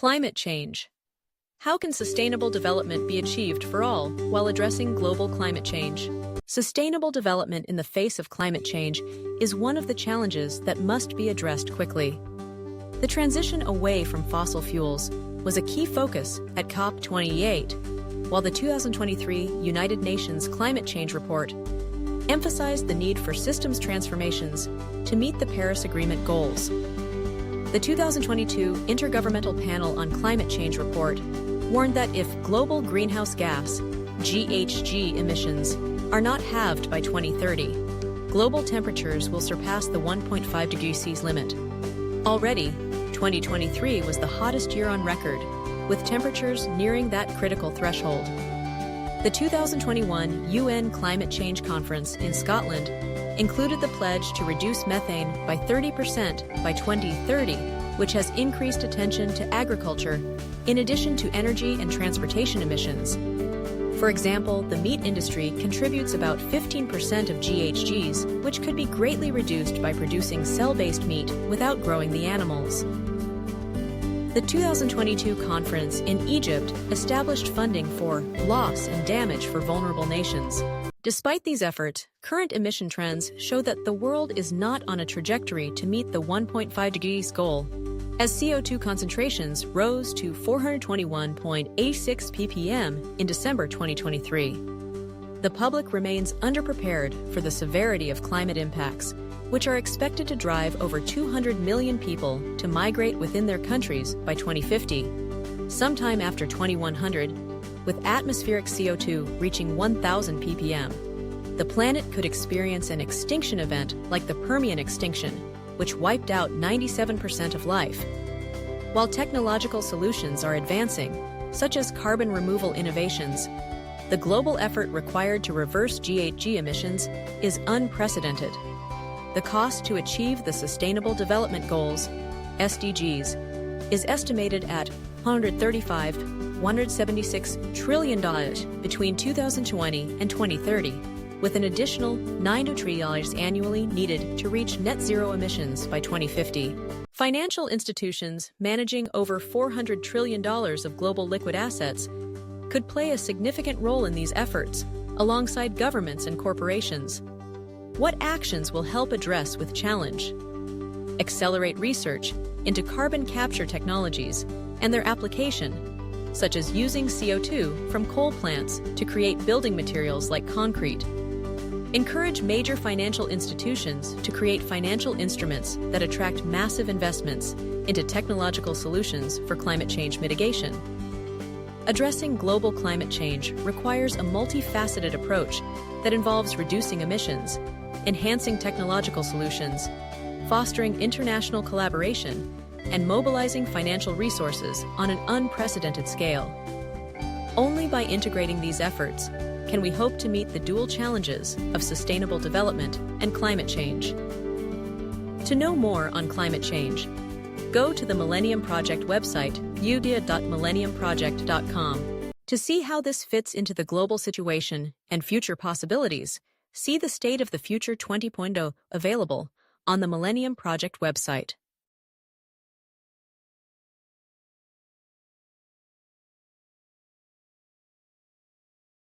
Climate change. How can sustainable development be achieved for all while addressing global climate change? Sustainable development in the face of climate change is one of the challenges that must be addressed quickly. The transition away from fossil fuels was a key focus at COP28, while the 2023 United Nations Climate Change Report emphasized the need for systems transformations to meet the Paris Agreement goals. The 2022 Intergovernmental Panel on Climate Change report warned that if global greenhouse gas (GHG) emissions are not halved by 2030, global temperatures will surpass the 1.5 degrees C limit. Already, 2023 was the hottest year on record, with temperatures nearing that critical threshold. The 2021 UN Climate Change Conference in Scotland included the pledge to reduce methane by 30% by 2030, which has increased attention to agriculture, in addition to energy and transportation emissions. For example, the meat industry contributes about 15% of GHGs, which could be greatly reduced by producing cell-based meat without growing the animals. The 2022 conference in Egypt established funding for loss and damage for vulnerable nations. Despite these efforts, current emission trends show that the world is not on a trajectory to meet the 1.5 degrees goal, as CO2 concentrations rose to 421.86 ppm in December 2023. The public remains underprepared for the severity of climate impacts, which are expected to drive over 200 million people to migrate within their countries by 2050, sometime after 2100, with atmospheric CO2 reaching 1,000 ppm. The planet could experience an extinction event like the Permian extinction, which wiped out 97% of life. While technological solutions are advancing, such as carbon removal innovations, the global effort required to reverse GHG emissions is unprecedented. The cost to achieve the Sustainable Development Goals, SDGs, is estimated at $176 trillion between 2020 and 2030, with an additional $90 trillion annually needed to reach net zero emissions by 2050. Financial institutions managing over $400 trillion of global liquid assets could play a significant role in these efforts, alongside governments and corporations. What actions will help address with challenge? Accelerate research into carbon capture technologies and their application, such as using CO2 from coal plants to create building materials like concrete. Encourage major financial institutions to create financial instruments that attract massive investments into technological solutions for climate change mitigation. Addressing global climate change requires a multifaceted approach that involves reducing emissions, enhancing technological solutions, fostering international collaboration, and mobilizing financial resources on an unprecedented scale. Only by integrating these efforts can we hope to meet the dual challenges of sustainable development and climate change. To know more on climate change, go to the Millennium Project website, udia.millenniumproject.com. To see how this fits into the global situation and future possibilities, see the State of the Future 20.0 available on the Millennium Project website.